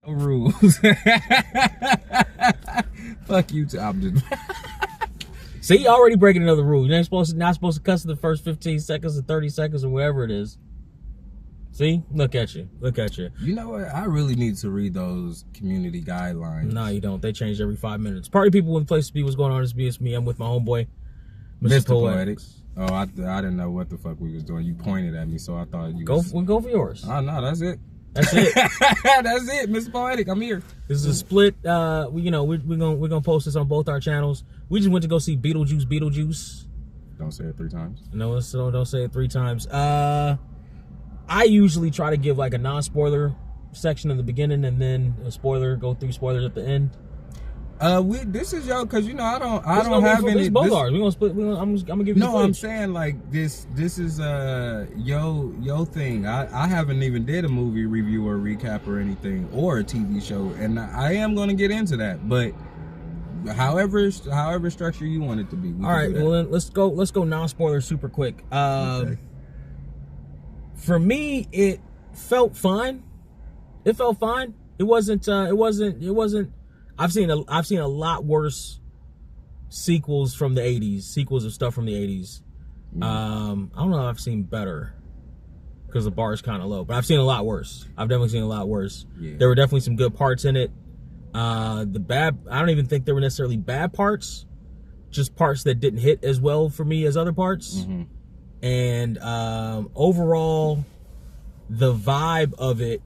rules. Fuck you, I'm just. See, you already breaking another rule. You're not supposed to cuss in the first 15 seconds or 30 seconds or whatever it is. See? Look at you. Look at you. You know what? I really need to read those community guidelines. No, you don't. They change every 5 minutes. Party people with place to be. What's going on? It's me. I'm with my homeboy, Mr. Poetics. Oh, I didn't know what the fuck we was doing. You pointed at me, so I thought you We'll go for yours. Oh, no, that's it. That's it. That's it, Mr. Poetic. I'm here. This is a split. We're gonna post this on both our channels. We just went to go see Beetlejuice. Don't say it 3 times. No, so don't say it 3 times. I usually try to give like a non-spoiler section in the beginning and then a spoiler. Go through spoilers at the end. This is because I don't have any. This both ours. We're gonna split. I'm gonna give you. No, I'm saying like this is yo thing. I haven't even did a movie review or recap or anything or a TV show, and I am gonna get into that. But however structure you want it to be. All right. Well, then let's go non-spoiler super quick. Okay. For me, it felt fine. It felt fine. It wasn't. I've seen a lot worse sequels from the 80s, sequels of stuff from the 80s. I don't know if I've seen better because the bar is kind of low, but I've seen a lot worse. I've definitely seen a lot worse. Yeah. There were definitely some good parts in it. I don't even think there were necessarily bad parts, just parts that didn't hit as well for me as other parts. Mm-hmm. And overall, the vibe of it,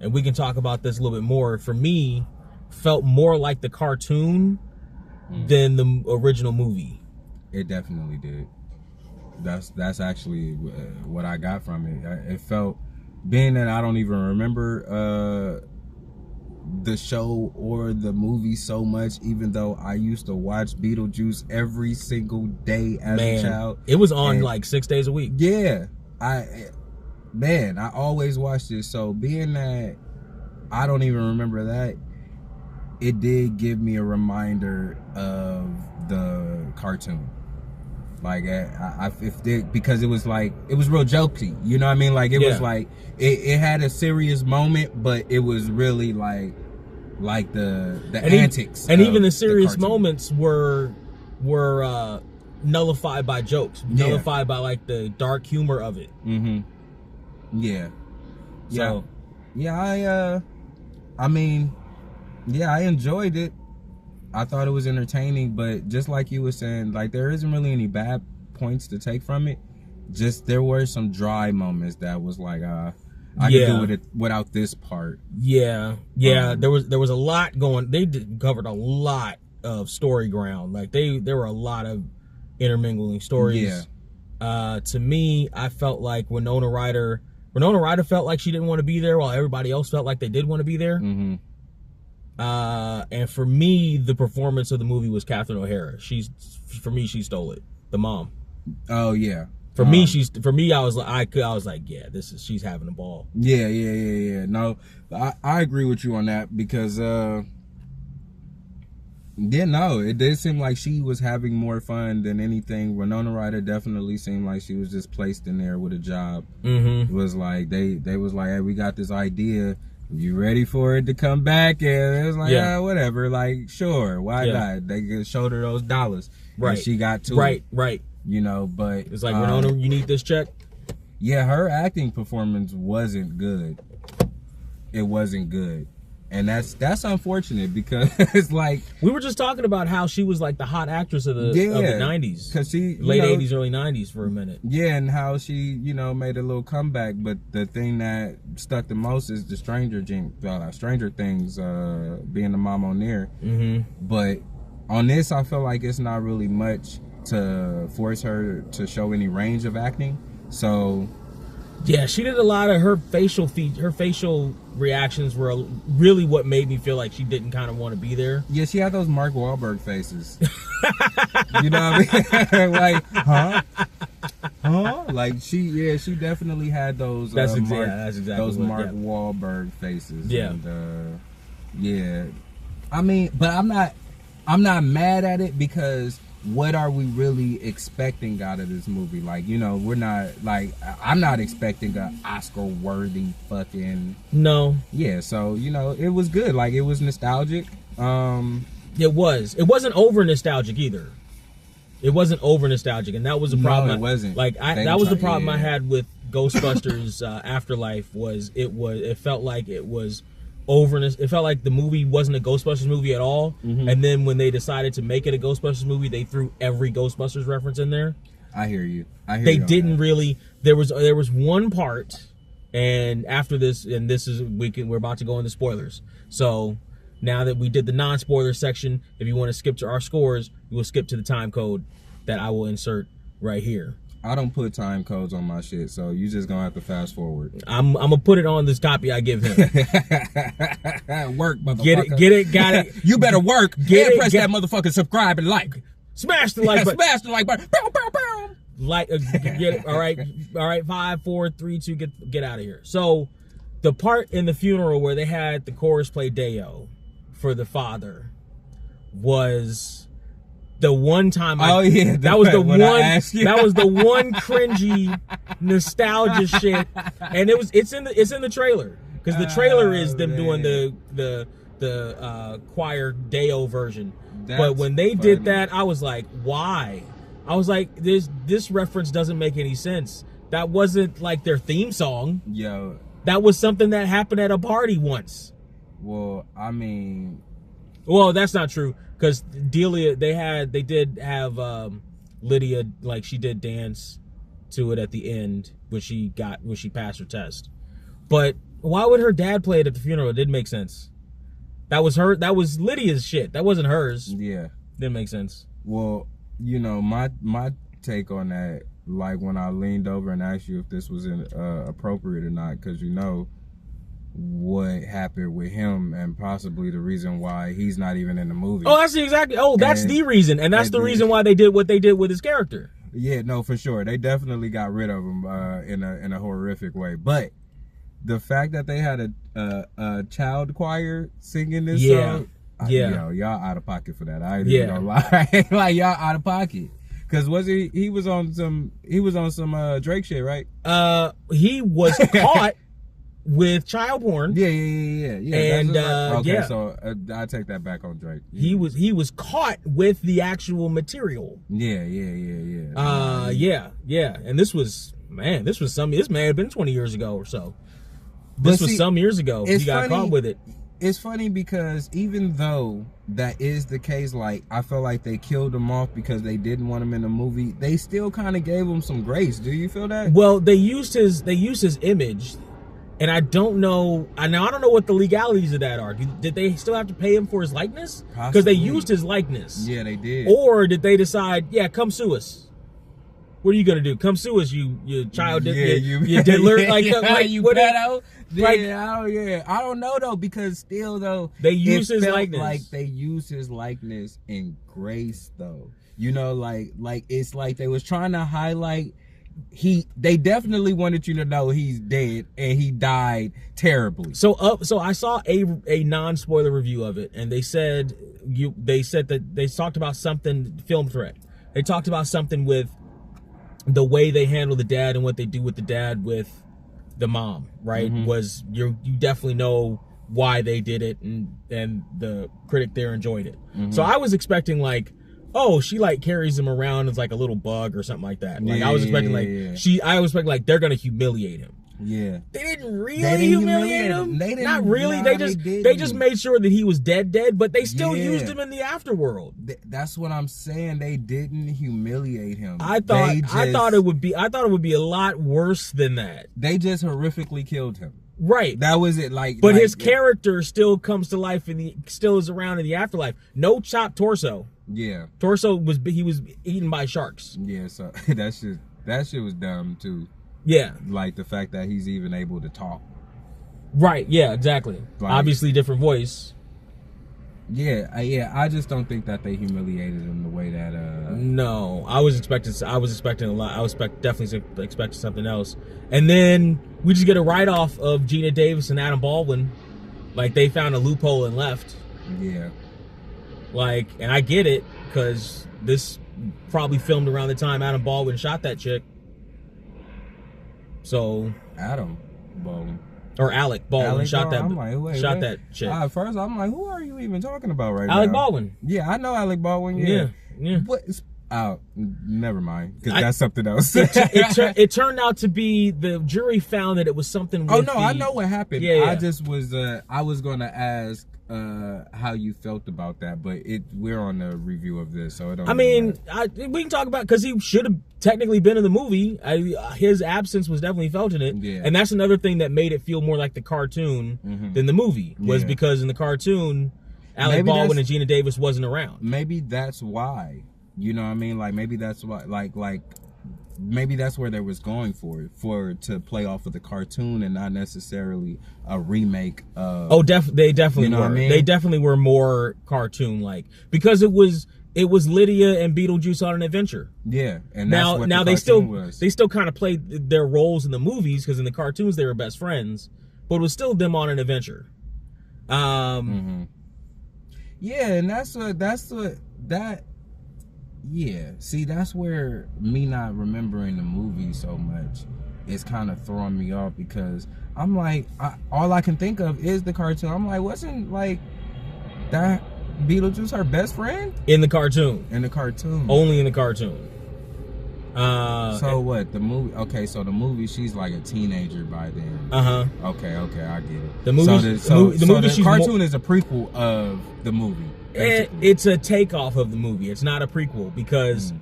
and we can talk about this a little bit more, for me, felt more like the cartoon than the original movie. It definitely did. That's actually what I got from it. It felt, being that I don't even remember the show or the movie so much, even though I used to watch Beetlejuice every single day as a child. It was on like 6 days a week. Yeah. I always watched it. So being that I don't even remember that, it did give me a reminder of the cartoon. Like because it was real jokey, you know what I mean? Like it was like it had a serious moment, but it was really like the antics. Even the serious moments were nullified by jokes, nullified by like the dark humor of it. Mm-hmm. Yeah. So, I enjoyed it. I thought it was entertaining, but just like you were saying, like there isn't really any bad points to take from it. Just there were some dry moments that was like, I could do it without this part. Yeah. There was a lot going. They covered a lot of story ground. Like there were a lot of intermingling stories. Yeah. To me, I felt like Winona Ryder felt like she didn't want to be there, while everybody else felt like they did want to be there. Mm-hmm. And for me, the performance of the movie was Catherine O'Hara. She stole it. The mom. Oh yeah. For me, I was like, yeah, she's having a ball. Yeah. No, I agree with you on that because, it did seem like she was having more fun than anything. Winona Ryder definitely seemed like she was just placed in there with a job. Mm-hmm. It was like they was like, hey, we got this idea. You ready for it to come back? And it was like, whatever. Like, sure, why not? They showed her those dollars, right? And she got to it. Right. You know, but it's like, Winona, you need this check. Yeah, her acting performance wasn't good. It wasn't good. And that's unfortunate because it's like, we were just talking about how she was like the hot actress of the 90s, because she late 80s, early 90s for a minute. Yeah, and how she made a little comeback. But the thing that stuck the most is the Stranger Things, being the mom on there. Mm-hmm. But on this, I feel like it's not really much to force her to show any range of acting. So. Yeah, she did a lot of her facial reactions were really what made me feel like she didn't kind of want to be there. Yeah, she had those Mark Wahlberg faces. You know what I mean? Like, huh? Like she definitely had those. That's exactly those Mark Wahlberg faces. Yeah. And, I mean, but I'm not mad at it because what are we really expecting out of this movie? Like, you know, we're not, like, I'm not expecting a Oscar-worthy fucking... No. Yeah, so, you know, it was good. Like, it was nostalgic. It was. It wasn't over nostalgic either. It wasn't over nostalgic, and that was the problem. No, it wasn't. Like, that was the problem I had with Ghostbusters Afterlife. It felt like it was over. It felt like the movie wasn't a Ghostbusters movie at all. Mm-hmm. And then when they decided to make it a Ghostbusters movie, they threw every Ghostbusters reference in there. I hear you. They didn't really. There was one part, and after this, and this is we're about to go into spoilers. So now that we did the non-spoiler section, if you want to skip to our scores, you will skip to the time code that I will insert right here. I don't put time codes on my shit, so you just gonna have to fast forward. I'm gonna put it on this copy I give him. Work, motherfucker. Get it, got it. You better work. Press that motherfucker subscribe and like. Smash the like button. Smash the like button. Bow, bow, bow. Like, get it. All right. 5, 4, 3, 2. Get out of here. So, the part in the funeral where they had the chorus play Deo for the father was the one time that was the one cringy nostalgia shit, and it's in the trailer, because the trailer is them doing the choir Deo version. But when they did that, I was like, why? I was like, this reference doesn't make any sense. That wasn't like their theme song. Yo, that was something that happened at a party once. Well, I mean, that's not true. Because Delia, they did have Lydia, like, she did dance to it at the end when she passed her test. But why would her dad play it at the funeral? It didn't make sense. That was Lydia's shit. That wasn't hers. Yeah. Didn't make sense. Well, you know, my take on that, like when I leaned over and asked you if this was appropriate or not, because you know what happened with him and possibly the reason why he's not even in the movie. Oh, that's exactly. Oh, that's the reason, and that's the reason why they did what they did with his character. Yeah, no, for sure. They definitely got rid of him in a horrific way. But the fact that they had a child choir singing this song, y'all out of pocket for that. I ain't even gonna lie. Like, y'all out of pocket. Cause he was on some Drake shit, right? He was caught with child porn. Yeah. And so I take that back on Drake. He was caught with the actual material. Yeah. And this may have been 20 years ago or so. This was some years ago. He got caught with it. It's funny because even though that is the case, like, I feel like they killed him off because they didn't want him in the movie, they still kind of gave him some grace. Do you feel that? Well, they used his image, and I don't know what the legalities of that are. Did they still have to pay him for his likeness? Because they used his likeness. Yeah, they did. Or did they decide, come sue us? What are you gonna do? Come sue us, you child, you diddler, like you pedo. I don't know though, because still though they use his likeness. Like they use his likeness in grace though. You know, like it's like they was trying to highlight. They definitely wanted you to know he's dead and he died terribly. So I saw a non-spoiler review of it, and they said that they talked about something, film threat. They talked about something with the way they handle the dad and what they do with the dad with the mom, right? Mm-hmm. Was you definitely know why they did it, and the critic there enjoyed it. Mm-hmm. So I was expecting like, oh, she like carries him around as like a little bug or something like that. Like I was expecting I was expecting like they're gonna humiliate him. Yeah. They didn't really humiliate him. They didn't. Not really. No, they just made sure that he was dead, but they still used him in the afterworld. That's what I'm saying. They didn't humiliate him. I thought it would be a lot worse than that. They just horrifically killed him. Right. That was it. But his character still comes to life and still is around in the afterlife. No chopped torso. Yeah. Torso was eaten by sharks. Yeah, so that shit was dumb too. Yeah. Like the fact that he's even able to talk. Right, yeah, exactly. Like, obviously different voice. Yeah, I just don't think that they humiliated him the way that No, I was expecting a lot. I was definitely expecting something else. And then we just get a write-off of Gina Davis and Adam Baldwin. Like they found a loophole and left. Yeah. Like, and I get it, because this probably filmed around the time Adam Baldwin shot that chick. So Adam Baldwin. Or Alec Baldwin shot that chick. At first, I'm like, who are you even talking about right now? Alec Baldwin. Yeah, I know Alec Baldwin. Yeah. What? Never mind, because that's something else. It turned out to be, the jury found that it was something with I know what happened. Yeah. I just was, I was going to ask how you felt about that, but we're on the review of this, so it don't. I mean, we can talk about, because he should have technically been in the movie. His absence was definitely felt in it, and that's another thing that made it feel more like the cartoon than the movie, was because in the cartoon, Alec Baldwin and Gina Davis wasn't around. Maybe that's why. You know what I mean? Like, maybe that's why. Like maybe that's where they was going for to play off of the cartoon and not necessarily a remake of. They definitely were. I mean? They definitely were more cartoon like, because it was Lydia and Beetlejuice on an adventure. Yeah, and that's what now the they still kind of played their roles in the movies, because in the cartoons they were best friends, but it was still them on an adventure. Yeah, and yeah, see, that's where me not remembering the movie so much is kind of throwing me off, because I'm like, all I can think of is the cartoon. I'm like, wasn't like that Beetlejuice her best friend? In the cartoon. In the cartoon. Only in the cartoon. So what, the movie, okay, so the movie, she's like a teenager by then. Okay, I get it. The movie, the cartoon is a prequel of the movie. It's a takeoff of the movie. It's not a prequel, because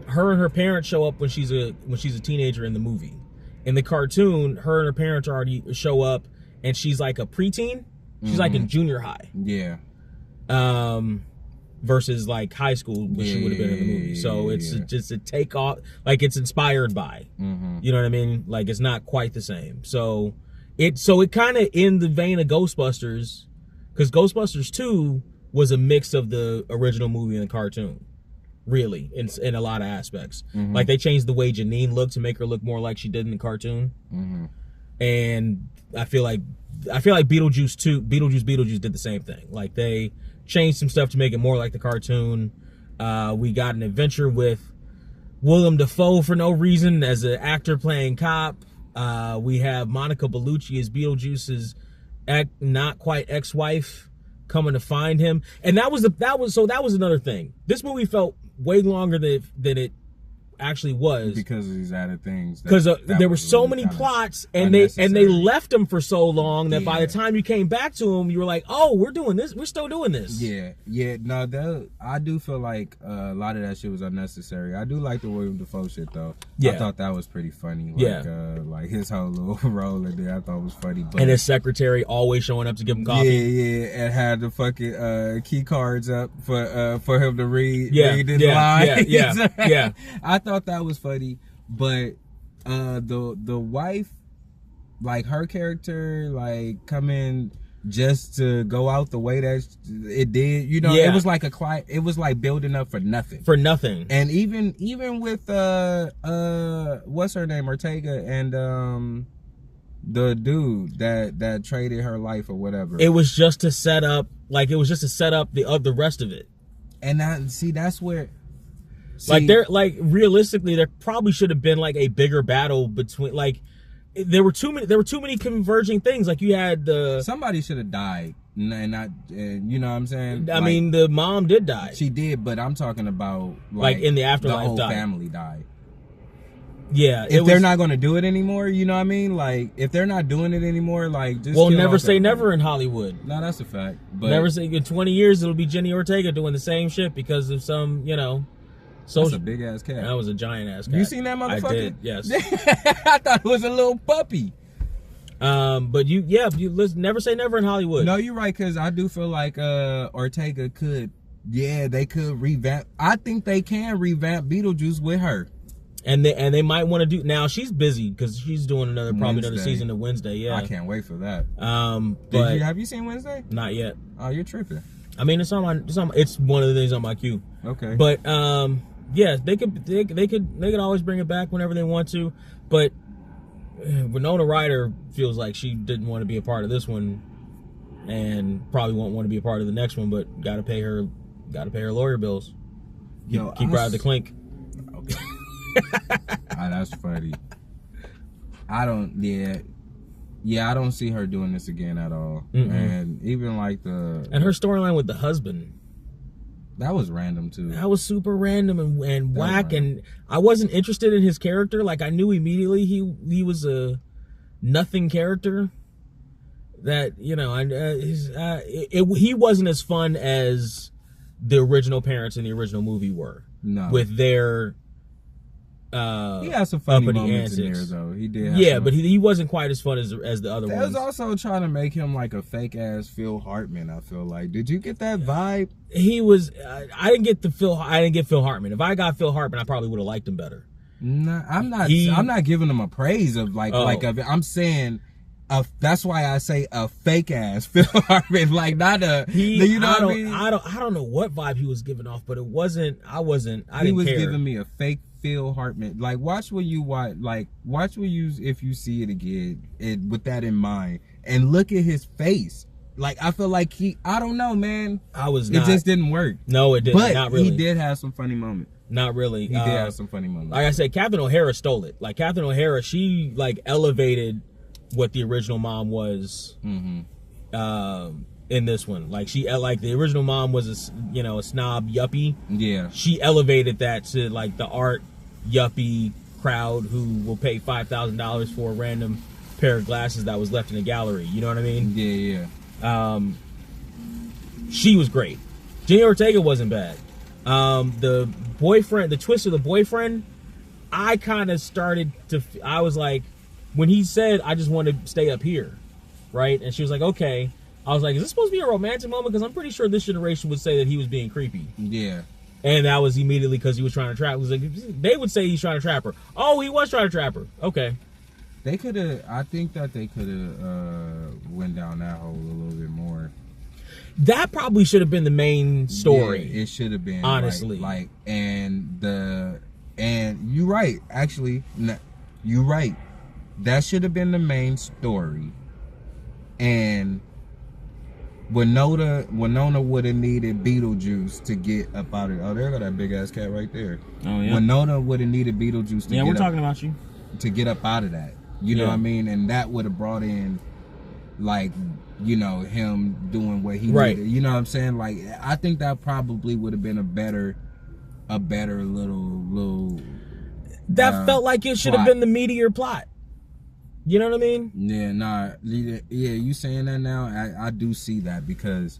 her and her parents show up when she's a teenager in the movie. In the cartoon, her and her parents already show up, and she's like a preteen. She's like in junior high. Yeah. Versus like high school, which she would have been in the movie. So it's just a takeoff, like it's inspired by. You know what I mean? Like, it's not quite the same. So it kind of in the vein of Ghostbusters, because Ghostbusters 2 was a mix of the original movie and the cartoon, really, in a lot of aspects. Like, they changed the way Janine looked to make her look more like she did in the cartoon. And I feel like Beetlejuice Beetlejuice did the same thing. Like, they changed some stuff to make it more like the cartoon. We got an adventure with Willem Dafoe for no reason as an actor playing cop. We have Monica Bellucci as Beetlejuice's not quite ex-wife coming to find him, and that was another thing. This movie felt way longer than it actually was, because of these added things. Because there were so many plots, and they left them for so long that by the time you came back to them, you were like, "Oh, we're doing this. We're still doing this." Yeah. No, I do feel like a lot of that shit was unnecessary. I do like the William Dafoe shit though. Yeah, I thought that was pretty funny. Like, like his whole little role in there, I thought was funny. But, and his secretary always showing up to give him coffee. Yeah, and had the fucking key cards up for him to read his lines. Yeah. I thought that was funny, but the wife, like, her character, like, coming just to go out the way that it did, you know, it was like it was like building up for nothing. And even with what's her name, Ortega, and the dude that traded her life or whatever, it was just to set up the rest of it. And that's where. Realistically, there probably should have been like a bigger battle between, like, there were too many converging things. Like, you had somebody should have died, and not, you know what I'm saying? I mean, the mom did die. She did, but I'm talking about like in the afterlife, the whole family died. Yeah, if they're not going to do it anymore, you know what I mean? Like, if they're not doing it anymore, like, just never say never in Hollywood. No, that's a fact. But never say, in 20 years it'll be Jenny Ortega doing the same shit because of some, you know. That's a big ass cat. That was a giant ass cat. You seen that motherfucker? I did, yes. I thought it was a little puppy. But you listen, never say never in Hollywood. No, you're right, because I do feel like Ortega could, they could revamp. I think they can revamp Beetlejuice with her. And they might want to do, now she's busy because she's doing another season of Wednesday. Yeah, I can't wait for that. But have you seen Wednesday? Not yet. Oh, you're tripping. I mean, it's one of the things on my queue. Okay. But yeah, they could always bring it back whenever they want to. But Winona Ryder feels like she didn't want to be a part of this one, and probably won't want to be a part of the next one. But got to pay her Got to pay her lawyer bills. Keep her out of the clink. Okay. That's funny. I don't see her doing this again at all. And even like and her storyline with the husband, that was random too. That was super random and whack. And I wasn't interested in his character. Like, I knew immediately he was a nothing character. That, you know, he wasn't as fun as the original parents in the original movie were. No. With their he had some funny moments in there, though. He did. But he wasn't quite as fun as the other ones. They was also trying to make him like a fake ass Phil Hartman. I feel like. Did you get that vibe? He was. I didn't get Phil Hartman. If I got Phil Hartman, I probably would have liked him better. No, I'm not. I'm not giving him a praise of I'm saying. That's why I say a fake ass Phil Hartman, like not a. You know what I mean? I don't know what vibe he was giving off, but it wasn't. I didn't care. He was giving me a fake Phil Hartman. Like watch when you if you see it again, with that in mind, and look at his face. Like I feel like I don't know, man. It just didn't work. No, it didn't. But not really. He did have some funny moments. Not really. He did have some funny moments. Like I said, Captain O'Hara stole it. Like Captain O'Hara, she like elevated what the original mom was in this one. Like the original mom was a snob yuppie. Yeah. She elevated that to like the art yuppie crowd who will pay $5,000 for a random pair of glasses that was left in the gallery. You know what I mean? Yeah. She was great. Jenny Ortega wasn't bad. The twist of the boyfriend, I kind of started to, I was like, when he said, I just want to stay up here, right? And she was like, okay. I was like, is this supposed to be a romantic moment? Because I'm pretty sure this generation would say that he was being creepy. Yeah. And that was immediately because he was trying to trap. It was like, they would say he's trying to trap her. Oh, he was trying to trap her. Okay. I think that they could have went down that hole a little bit more. That probably should have been the main story. Yeah, it should have been. Honestly. And you're right, actually. You're right. That should have been the main story. And Winona would have needed Beetlejuice to get up out of it. Oh, there go that big ass cat right there. Oh yeah. Winona would have needed Beetlejuice to we're talking about you. To get up out of that. You know what I mean? And that would have brought in him doing what he needed. You know what I'm saying? Like I think that probably would have been a better little that felt like it should have been the meatier plot. You know what I mean? Yeah, you saying that now, I do see that, because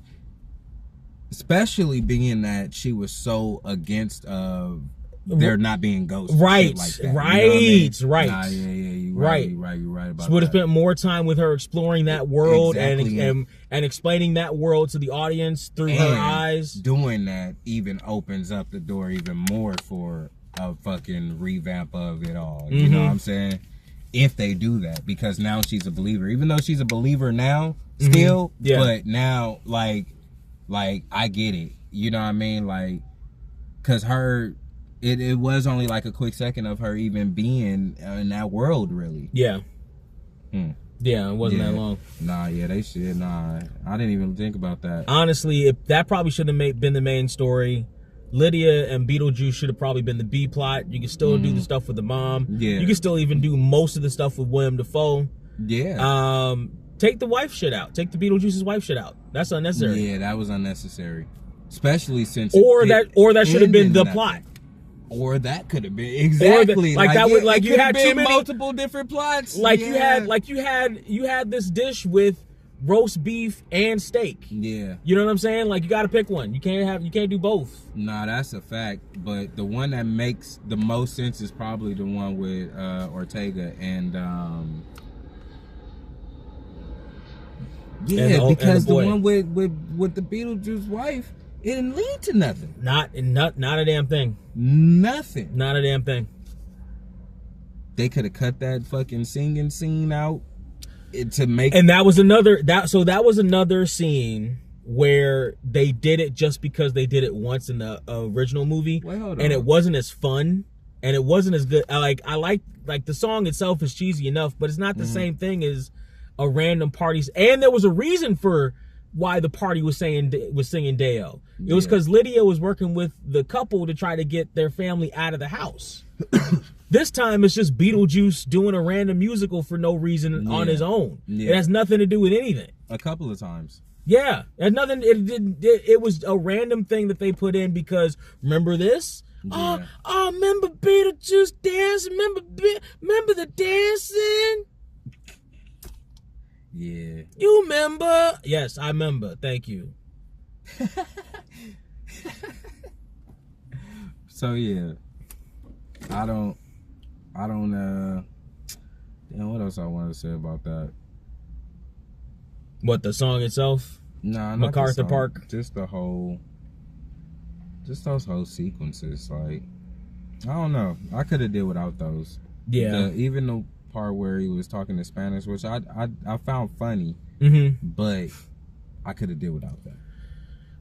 especially being that she was so against there not being ghosts. Right, like that, right, you know what I mean? right. Nah, you're right. You're right about that. Would have spent more time with her exploring that world and explaining that world to the audience through her eyes. Doing that even opens up the door even more for a fucking revamp of it all. You know what I'm saying? If they do that, because now she's a believer, even though she's a believer now still, but now like I get it, you know what I mean? Like, cause it was only like a quick second of her even being in that world, really. Yeah. Yeah, it wasn't that long. I didn't even think about that. Honestly, that probably should have been the main story. Lydia and Beetlejuice should have probably been the B plot. You can still do the stuff with the mom. Yeah. You can still even do most of the stuff with William Dafoe. Yeah. Take the wife shit out. Take the Beetlejuice's wife shit out. That's unnecessary. Yeah, that was unnecessary. Especially since that should have been the plot. Or that could have been exactly you had too many multiple different plots. You had this dish with roast beef and steak. Yeah. You know what I'm saying? Like, you got to pick one. You can't do both. Nah, that's a fact. But the one that makes the most sense is probably the one with Ortega and because the one with the Beetlejuice wife, it didn't lead to nothing. Not a damn thing. Nothing. Not a damn thing. They could have cut that fucking singing scene out to make. And that was another scene where they did it just because they did it once in the original movie. Wait, hold on. And it wasn't as fun and it wasn't as good. I like the song itself is cheesy enough, but it's not the same thing as a random parties. And there was a reason for why the party was singing Deo. It was because Lydia was working with the couple to try to get their family out of the house. This time it's just Beetlejuice doing a random musical for no reason on his own. It has nothing to do with anything. A couple of times. Yeah, it nothing. It was a random thing that they put in because remember this? Yeah. Oh, remember Beetlejuice dancing? Remember the dancing? Yeah. You remember? Yes, I remember. Thank you. So yeah, I don't. Damn, what else I want to say about that? What, the song itself? Nah, MacArthur Park. Just those whole sequences. Like, I don't know. I could have did without those. Yeah. Even the part where he was talking in Spanish, which I found funny, but I could have did without that.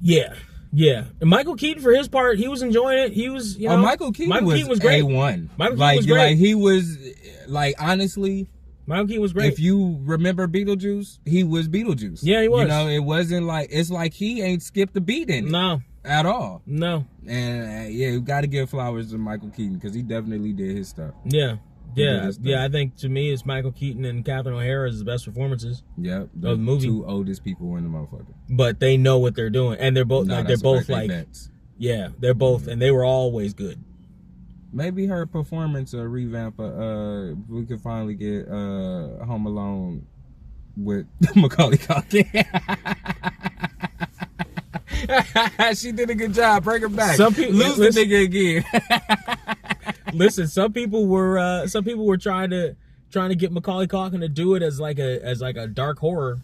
Yeah. Yeah, and Michael Keaton for his part, he was enjoying it. He was, you know, Michael Keaton was great. A1. Michael Keaton was great. Like he was, like, honestly, Michael Keaton was great. If you remember Beetlejuice, he was Beetlejuice. Yeah, he was. You know, it wasn't like, it's like he ain't skipped a beat in it. No. At all. No. And yeah, you got to give flowers to Michael Keaton because he definitely did his stuff. Yeah. Yeah, I think to me it's Michael Keaton and Catherine O'Hara is the best performances. Yep, the movie. Two oldest people in the motherfucker. But they know what they're doing, and they're both they're both yeah, they're both, and they were always good. Maybe her performance revamp. We could finally get Home Alone with Macaulay Culkin. She did a good job. Bring her back. Some people lose the nigga again. Listen, some people were trying to get Macaulay Culkin to do it as like a dark horror.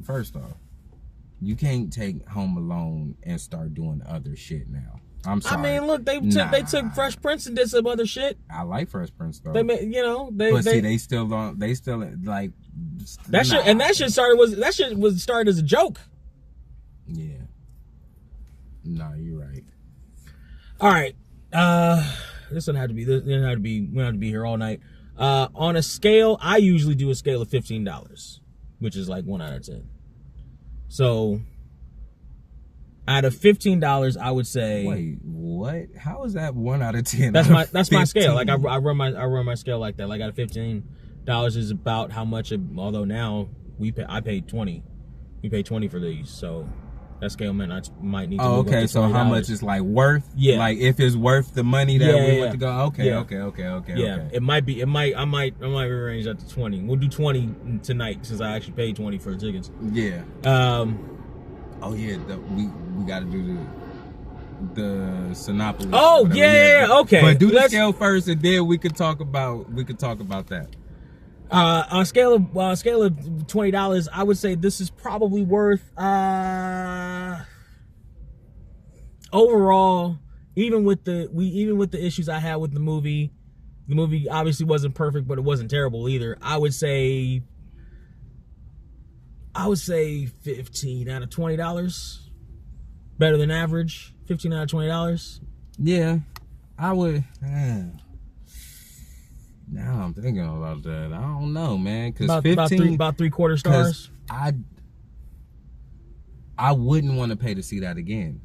First off, you can't take Home Alone and start doing other shit now. I'm sorry. I mean, look, they took Fresh Prince and did some other shit. I like Fresh Prince though. They still like that shit, and that shit started as a joke. Yeah. No, you're right. All right. This doesn't have to be. We don't have to be here all night. On a scale, I usually do a scale of $15, which is like 1 out of 10. So, out of $15, I would say. Wait, what? How is that 1 out of 10? That's my scale. Like I run my scale like that. Like out of $15 is about how much. Although now I paid 20. We paid 20 for these, so. That scale might need to move okay. Up to so how much is like worth? Yeah. Like if it's worth the money that we went to go. Okay. Yeah. Okay. It might be. I might rearrange that to 20. We'll do 20 tonight since I actually paid 20 for the tickets. Yeah. Oh yeah. We got to do the synopsis. Oh yeah. Okay. But do the scale first, and then we could talk about that. On a scale of $20, I would say this is probably worth overall. Even with the issues I had with the movie obviously wasn't perfect, but it wasn't terrible either. I would say 15 out of $20, better than average. 15 out of $20. Yeah, I would. Now I'm thinking about that. I don't know, man. Because about 3/4 stars. I wouldn't want to pay to see that again.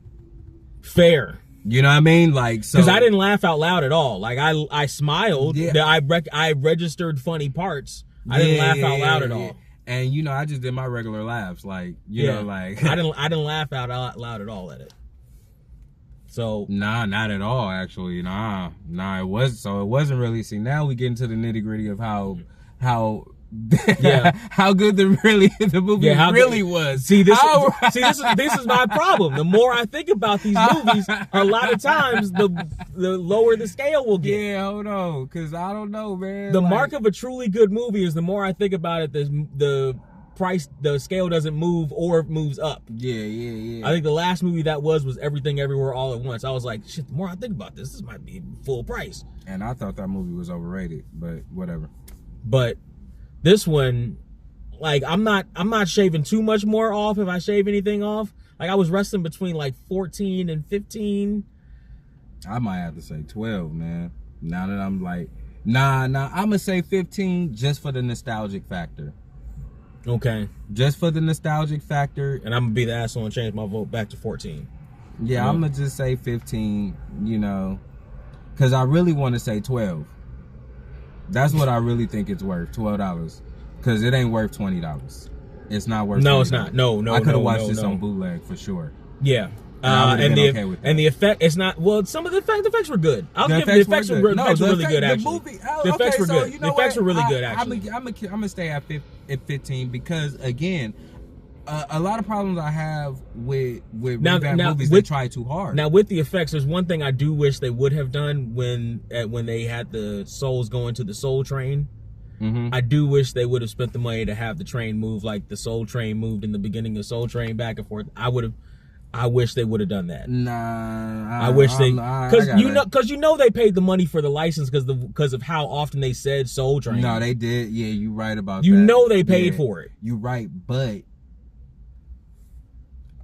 Fair. You know what I mean? Like, so because I didn't laugh out loud at all. Like I smiled. Yeah. I registered funny parts. I didn't laugh out loud at all. And you know, I just did my regular laughs. Like you know, like I didn't laugh out loud at all at it. So nah, not at all. Actually, nah. It wasn't really. See, now we get into the nitty gritty of how how good the movie really was. See, this is my problem. The more I think about these movies, a lot of times the lower the scale will get. Yeah, hold on, because I don't know, man. The mark of a truly good movie is the more I think about it, the scale doesn't move or moves up. Yeah. I think the last movie that was Everything Everywhere All at Once. I was like, shit, the more I think about this might be full price. And I thought that movie was overrated, but whatever. But this one, like, I'm not shaving too much more off if I shave anything off. Like, I was wrestling between like 14 and 15. I might have to say 12, man. Now that I'm like, Nah, I'm gonna say 15 just for the nostalgic factor. Okay. Just for the nostalgic factor. And I'm gonna be the asshole and change my vote back to 14. Yeah, I'm gonna just say 15, you know, because I really want to say 12. That's what I really think it's worth, $12. Because it ain't worth $20. It's not worth No, $20. it's not. No. I could have watched this on bootleg for sure. Yeah. And the effect, it's not, well, some of the effects were good. I'll give the effects were really good, actually. The effects were good. The effects were really good, actually. I'm gonna stay at 15 because, again, a lot of problems I have with revamp movies, they try too hard. Now, with the effects, there's one thing I do wish they would have done when they had the souls going to the soul train. Mm-hmm. I do wish they would have spent the money to have the train move like the soul train moved in the beginning of Soul Train, back and forth. I wish they would have done that. Nah, I wish they, because you know they paid the money for the license because of how often they said Soul Train. No, they did. Yeah, you right about that. You know they paid for it. You right, but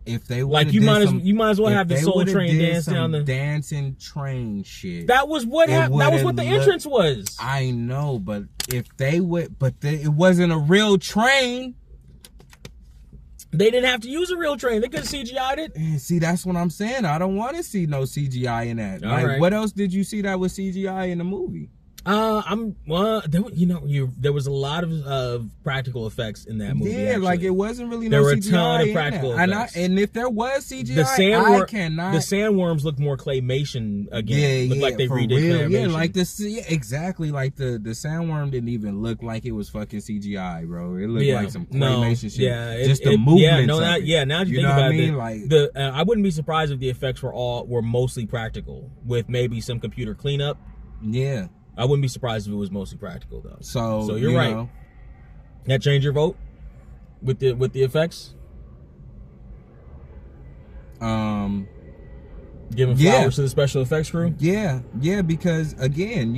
if they like you might as well have the Soul Train dance down the dancing train shit. That was what happened. That was what the entrance was. I know, but if they would, it wasn't a real train. They didn't have to use a real train. They could have CGI'd it. And see, that's what I'm saying. I don't want to see no CGI in that. All right. What else did you see that was CGI in the movie? There was a lot of practical effects in that movie. Yeah, actually. like it wasn't really there no were CGI a ton of in practical that. effects. And if there was CGI, the sandworms look more claymation again. Look like they redid claymation. Yeah, like exactly. Like the sandworm didn't even look like it was fucking CGI, bro. It looked like some claymation shit. Yeah, just the movement. Now you think about it, like I wouldn't be surprised if the effects were mostly practical, with maybe some computer cleanup. Yeah. I wouldn't be surprised if it was mostly practical though. So you're right. That change your vote with the effects? Giving flowers to the special effects crew? Yeah, because again,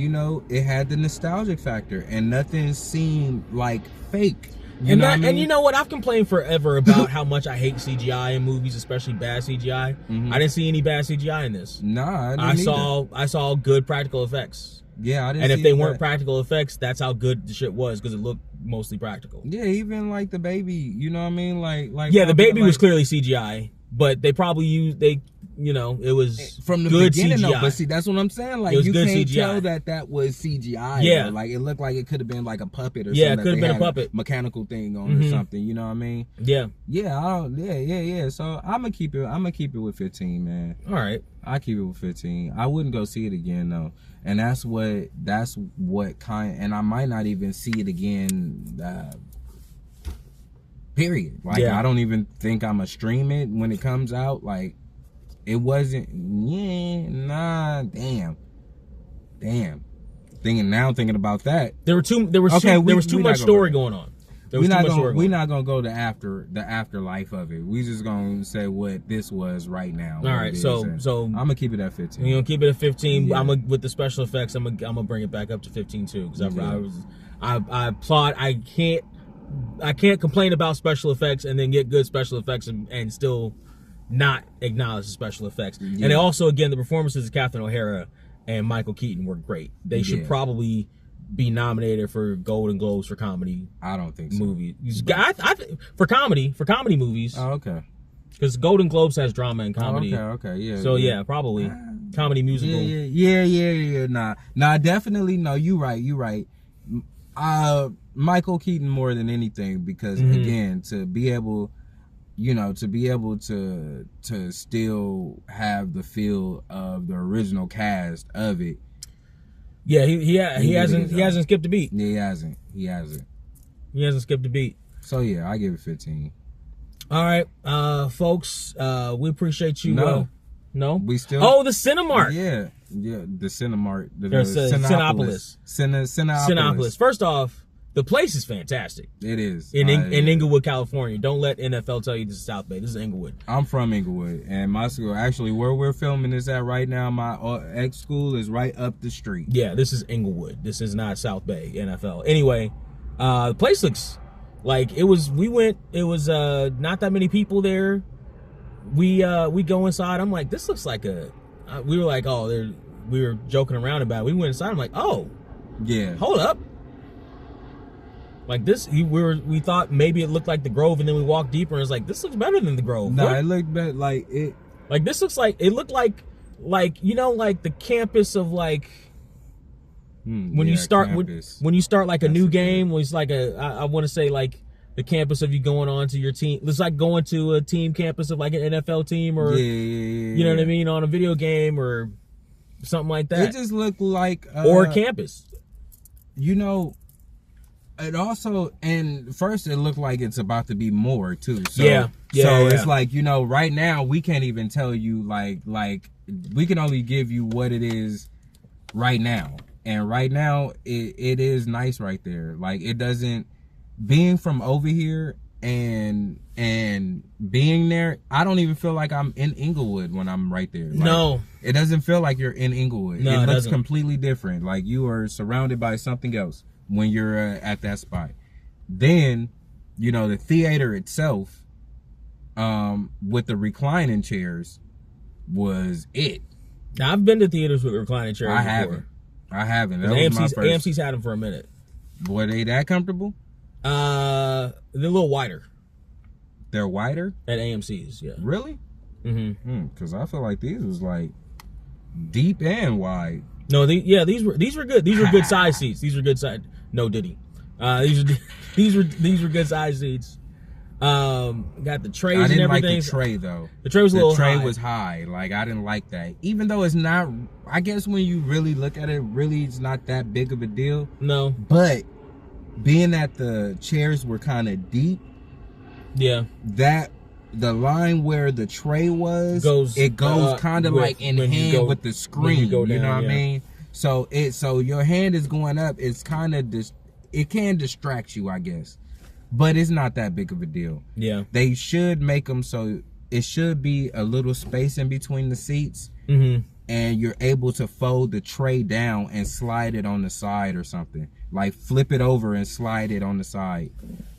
it had the nostalgic factor and nothing seemed like fake. You know what? I've complained forever about how much I hate CGI in movies, especially bad CGI. Mm-hmm. I didn't see any bad CGI in this. Nah, I saw good practical effects. Yeah, I didn't. And if they weren't practical effects, that's how good the shit was, because it looked mostly practical. Yeah, even like the baby, you know what I mean? Like yeah, the baby was clearly CGI, but they probably used it was from the good beginning. CGI. No, but see, that's what I'm saying. Like you can't tell that was CGI. Yeah, though. Like it looked like it could have been like a puppet or something. Yeah, it could could have been a puppet, mechanical thing on or something. You know what I mean? Yeah. Yeah. So I'm gonna keep it with 15, man. All right. I keep it with 15. I wouldn't go see it again though, and that's what and I might not even see it again. Period. Like I don't even think I'm gonna stream it when it comes out. Like it wasn't. Yeah, nah. Damn. Thinking about that. There was too much story going on. We're not gonna go to the afterlife of it. We just gonna say what this was right now. All right, so I'm gonna keep it at 15. You're gonna keep it at 15. Yeah. With the special effects, I'm gonna bring it back up to 15 too, because I applaud. I can't complain about special effects and then get good special effects and still not acknowledge the special effects. Yeah. And also, again, the performances of Catherine O'Hara and Michael Keaton were great. They should probably be nominated for Golden Globes for comedy. I don't think so. Movies. For comedy movies. Oh, okay. Because Golden Globes has drama and comedy. Okay, yeah. So yeah, probably comedy musical. Yeah. Nah, definitely. No, you right. Michael Keaton more than anything, because again, to be able to still have the feel of the original cast of it. Yeah, he hasn't skipped a beat. Yeah, he hasn't. He hasn't skipped a beat. So yeah, I give it 15. All right, folks, we appreciate you. No, we still. Oh, the Cinemark. Yeah, the Cinemark. Cinepolis. Cinepolis. First off, the place is fantastic. It is. In Inglewood, California. Don't let NFL tell you this is South Bay. This is Inglewood. I'm from Inglewood, and my school, actually, where we're filming this at right now, my ex school is right up the street. Yeah, this is Inglewood. This is not South Bay NFL. Anyway, the place looks like it was. We went. It was not that many people there. We go inside. I'm like, this looks like a. We were like, we were joking around about it. We went inside. I'm like, oh. Yeah. Hold up. Like this, we thought maybe it looked like the Grove, and then we walked deeper, and it's like, this looks better than the Grove. No, it looked better. Like it. Like this looks like, it looked like you know, like the campus of like when you start when you start like a new game, when it's like I want to say like the campus of you going on to your team. It's like going to a team campus of like an NFL team, or you know what I mean, on a video game or something like that. It just looked like or campus. You know, it also, and first it looked like it's about to be more too. So, it's like, you know, right now we can't even tell you like we can only give you what it is right now. And right now it is nice right there. Like it doesn't, being from over here and being there, I don't even feel like I'm in Inglewood when I'm right there. Like, no. It doesn't feel like you're in Inglewood. No, it looks completely different. Like you are surrounded by something else when you're at that spot. Then, you know, the theater itself, with the reclining chairs, was it. Now, I've been to theaters with reclining chairs before. I haven't. That was my first. AMC's had them for a minute. Were they that comfortable? They're a little wider. They're wider? At AMC's, yeah. Really? Mm-hmm. Because I feel like these was like deep and wide. No, these were good. These were good size seats. These were good size. No Diddy. These were good size seats. Got the trays and everything. I didn't like the tray though. The tray was a little high. The tray was high. Like I didn't like that. Even though it's not, I guess when you really look at it, really it's not that big of a deal. No. But being that the chairs were kind of deep, yeah, that the line where the tray was, it goes kind of like in hand with the screen. You know what I mean? So your hand is going up. It's kind of it can distract you, I guess, but it's not that big of a deal. Yeah, they should make them so it should be a little space in between the seats, and you're able to fold the tray down and slide it on the side or something. Like flip it over and slide it on the side.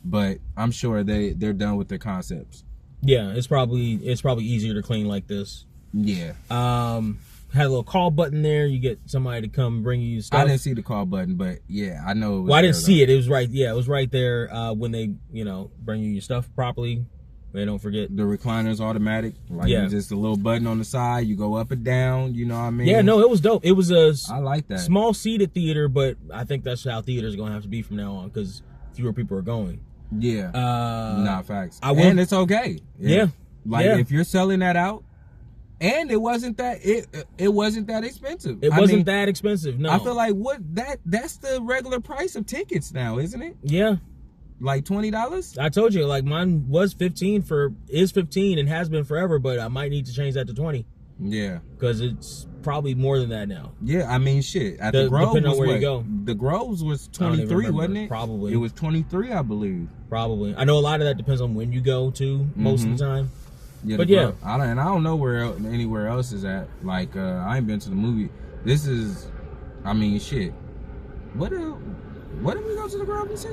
But I'm sure they're done with their concepts. Yeah, it's probably easier to clean like this. Yeah. Had a little call button there. You get somebody to come bring you stuff. I didn't see the call button, but yeah, I know. Well, I didn't see it. It was right. Yeah, it was right there when they, bring you your stuff properly. They don't forget. The recliner's automatic. Like just a little button on the side. You go up and down. You know what I mean? Yeah, no, it was dope. It was I like that. Small seated theater, but I think that's how theaters are going to have to be from now on because fewer people are going. Yeah. Nah, facts. And it's okay. Yeah. Like if you're selling that out, and it wasn't that expensive. It wasn't that expensive. No. I feel like that's the regular price of tickets now, isn't it? Yeah. Like $20? I told you, like mine was 15 and has been forever, but I might need to change that to 20. Yeah. Because it's probably more than that now. Yeah, I mean shit. At the Grove depending on where you go. The Groves was 23, wasn't it? Probably. It was 23, I believe. Probably. I know a lot of that depends on when you go to most of the time. Yeah, but yeah. I don't know where anywhere else is at. Like I ain't been to the movie. This is, I mean shit. What did we go to the Grove and see?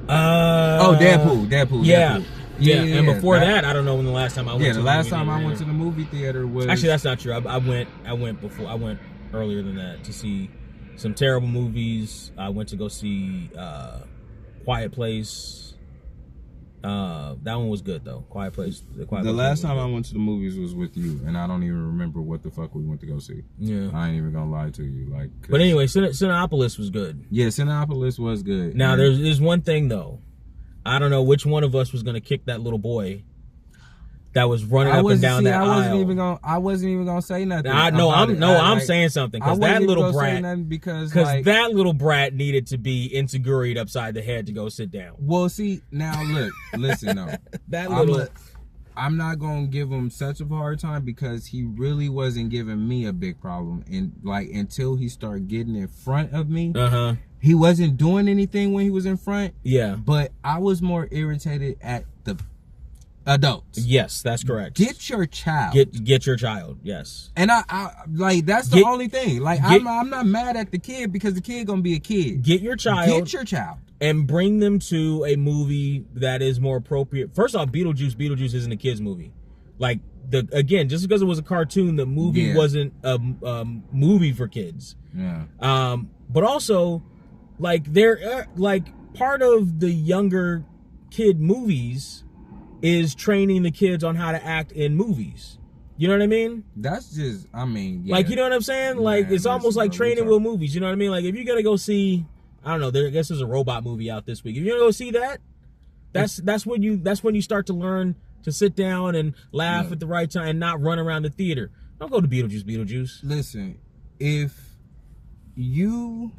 Deadpool. Yeah. And before that, I don't know when the last time I went. Yeah, the last time I went to the movie theater was. Actually, that's not true. I went earlier than that to see some terrible movies. I went to go see Quiet Place. That one was good though. Quiet Place. The last time I went to the movies was with you, and I don't even remember what the fuck we went to go see. Yeah, I ain't even gonna lie to you. Like, but anyway, Cinepolis was good. Yeah, Cinepolis was good. Now there's one thing though. I don't know which one of us was gonna kick that little boy that was running up and down that aisle. I wasn't even gonna say nothing. I'm saying something because that little brat. Because that little brat needed to be insiguried upside the head to go sit down. Well, see now, look, listen though. I'm not gonna give him such a hard time because he really wasn't giving me a big problem, and like until he started getting in front of me. He wasn't doing anything when he was in front. Yeah. But I was more irritated at the adults. Yes, that's correct. Get your child. Get your child. Yes. And I like that's the only thing. Like I'm not mad at the kid because the kid gonna be a kid. Get your child. Get your child. And bring them to a movie that is more appropriate. First off, Beetlejuice isn't a kid's movie. Like again, just because it was a cartoon, the movie wasn't a movie for kids. Yeah. But also, like part of the younger kid movies is training the kids on how to act in movies. You know what I mean? That's just, I mean, yeah. Like, you know what I'm saying? Like, it's almost like training wheel movies. You know what I mean? Like, if you're gonna go see, I don't know, I guess there's a robot movie out this week. If you're gonna go see that, that's when you start to learn to sit down and laugh at the right time and not run around the theater. Don't go to Beetlejuice. Listen, if you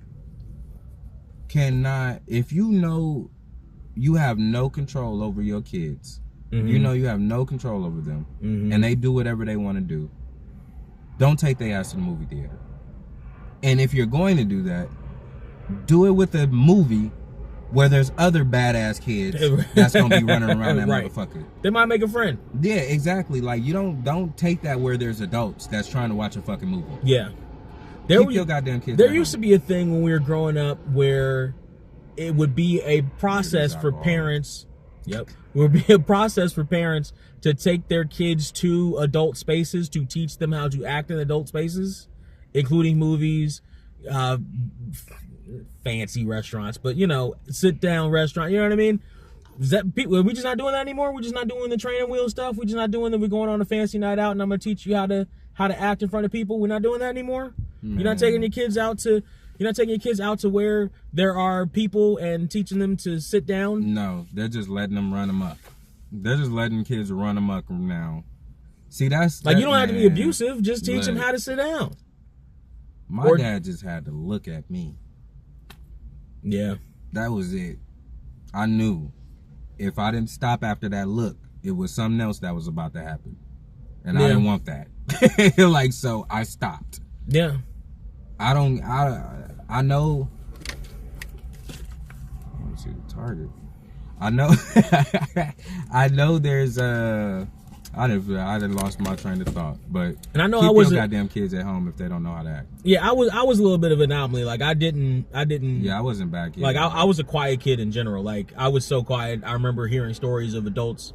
know you have no control over your kids, you know you have no control over them, and they do whatever they want to do, don't take their ass to the movie theater. And if you're going to do that, do it with a movie where there's other badass kids that's gonna be running around that motherfucker. They might make a friend. Yeah, exactly. Like, you don't take that where there's adults that's trying to watch a fucking movie. Yeah. Keep your goddamn kids. There used to be a thing when we were growing up where it would be a process for parents. Yep. It would be a process for parents to take their kids to adult spaces to teach them how to act in adult spaces, including movies, fancy restaurants, but sit down restaurant. You know what I mean? Are we just not doing that anymore? We're just not doing the training wheel stuff. We're just not doing that. We're going on a fancy night out, and I'm gonna teach you how to act in front of people. We're not doing that anymore. Man. You're not taking your kids out to where there are people and teaching them to sit down. No, they're just letting them run amok. They're just letting kids run amok now. See, that's like, you don't have to be abusive. Just teach them how to sit down. My dad just had to look at me. Yeah. That was it. I knew if I didn't stop after that look, it was something else that was about to happen. And I didn't want that. Like, so I stopped. Yeah. I know. I want to see the target. I know there's I done lost my train of thought, but and I know keep I wasn't your goddamn kids at home if they don't know how to act. Yeah, I was a little bit of an anomaly. Like, I didn't. Yeah, I wasn't back yet. Like, I was a quiet kid in general. Like, I was so quiet. I remember hearing stories of adults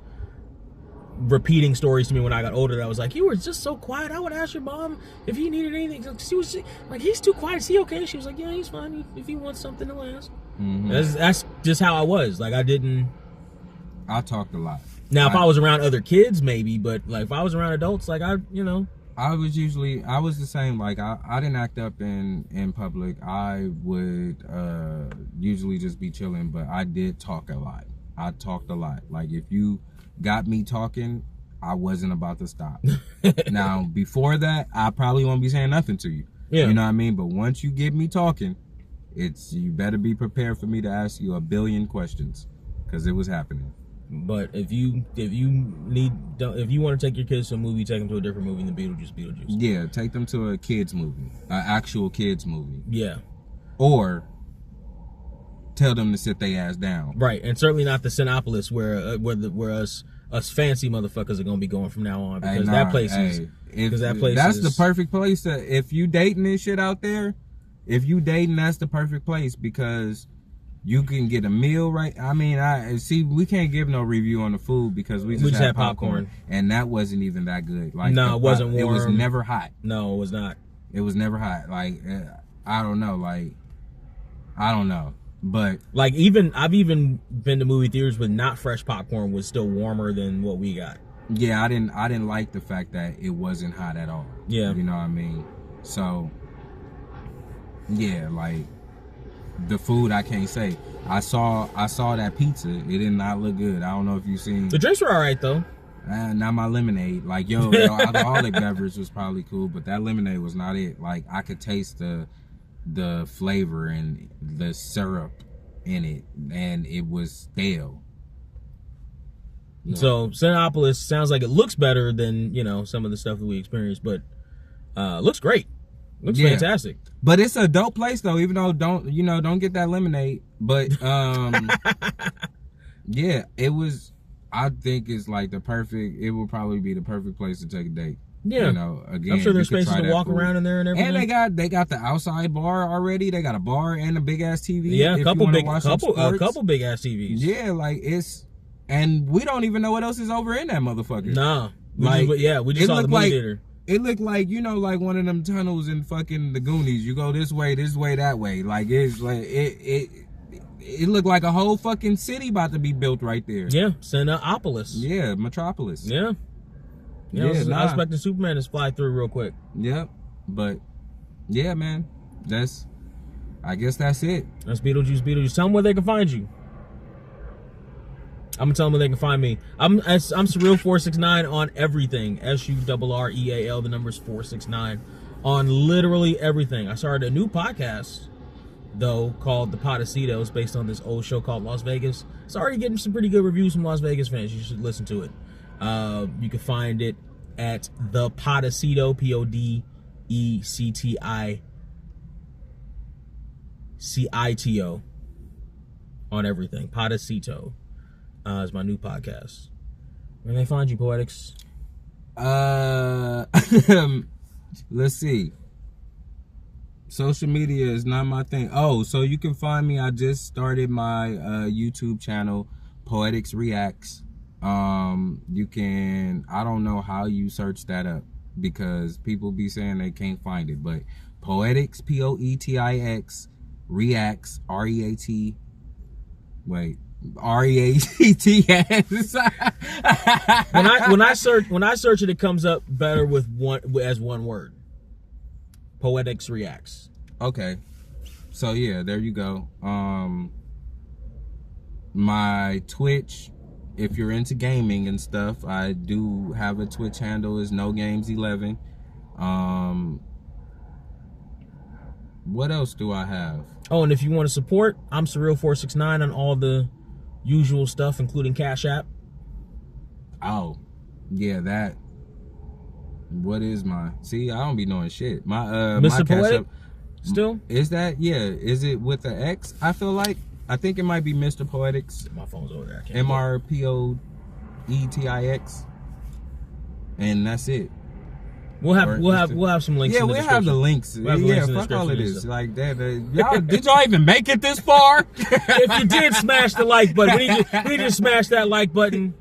repeating stories to me when I got older. That I was like, you were just so quiet. I would ask your mom if he needed anything. She was like, he's too quiet. Is he okay? She was like, yeah, he's fine. If he wants something, he'll ask. That's just how I was. Like, I talked a lot. Now, if I was around other kids, maybe, but like if I was around adults, like I was the same. Like, I didn't act up in public. I would usually just be chilling, but I did talk a lot. I talked a lot. Like, if you got me talking, I wasn't about to stop. Now, before that, I probably won't be saying nothing to you. Yeah. You know what I mean? But once you get me talking, you better be prepared for me to ask you a billion questions, because it was happening. But if you want to take your kids to a movie, take them to a different movie than Beetlejuice. Yeah, take them to a kids movie, an actual kids movie. Yeah. Or tell them to sit their ass down. Right, and certainly not the Cinepolis where us fancy motherfuckers are gonna be going from now on, because that place is. That's the perfect place if you dating this shit out there. If you dating, that's the perfect place, because you can get a meal, right? I mean, we can't give no review on the food because we just had popcorn, and that wasn't even that good. Like, no, it wasn't warm. It was never hot. No, it was not. It was never hot. Like, I don't know. Like, I don't know. But like, I've even been to movie theaters with not fresh popcorn was still warmer than what we got. Yeah, I didn't like the fact that it wasn't hot at all. Yeah, you know what I mean. So yeah, like, the food, I can't say. I saw that pizza. It did not look good. I don't know if you seen. The drinks were all right though. Not my lemonade. Like, alcoholic beverage was probably cool, but that lemonade was not it. Like, I could taste the flavor and the syrup in it, and it was stale. Yeah. So Cinepolis sounds like it looks better than some of the stuff that we experienced, but looks great. Looks fantastic. But it's a dope place though, even though don't get that lemonade. But yeah, it was. I think it's like it would probably be the perfect place to take a date. Yeah, again, I'm sure there's spaces to walk around in there and everything. And they got the outside bar already. They got a bar and a big ass TV. Yeah, a couple big ass TVs. Yeah, like and we don't even know what else is over in that motherfucker. No. We just saw the movie theater. It looked like, you know, like one of them tunnels in fucking the Goonies. You go this way, that way. Like it's like it looked like a whole fucking city about to be built right there. Yeah, Cineopolis. Yeah, Metropolis. Yeah. I was expecting Superman to fly through real quick. Yep. But yeah, man. I guess that's it. That's Beetlejuice. Tell them where they can find you. I'm gonna tell them where they can find me. I'm Surreal469 on everything. SURREAL. The number's 469 on literally everything. I started a new podcast though called The Potecitos, based on this old show called Las Vegas. It's already getting some pretty good reviews from Las Vegas fans. You should listen to it. You can find it at The Potecito, PODECITIO on everything. Potecito is my new podcast. Where can they find you, Poetics? Let's see. Social media is not my thing. Oh, so you can find me. I just started my YouTube channel, Poetics Reacts. You can, I don't know how you search that up because people be saying they can't find it, but Poetics, POETIX, Reacts, REAT, wait, REATS. when I search it, it comes up better with one word. Poetics Reacts. Okay. So yeah, there you go. My Twitch, if you're into gaming and stuff, I do have a Twitch handle, is NoGames11. What else do I have? Oh, and if you want to support, I'm Surreal469 on all the usual stuff, including Cash App. Oh, yeah, that. What is my? See, I don't be knowing shit. My Mr. my Cash Poetic? App, Still? is that? Yeah, is it with the X? I feel like I think it might be Mr. Poetics. My phone's over there. I can't MRPOETIX, and that's it. We'll have some links. Yeah, in the we'll have the links. Yeah, fuck all of this. Like that. Y'all, did y'all even make it this far? If you did, smash the like button. We need you to smash that like button.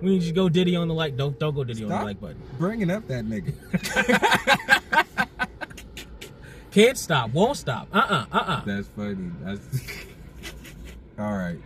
We need you to go Diddy on the like. Don't go Diddy on the like button. Bringing up that nigga. Can't stop. Won't stop. That's funny. All right.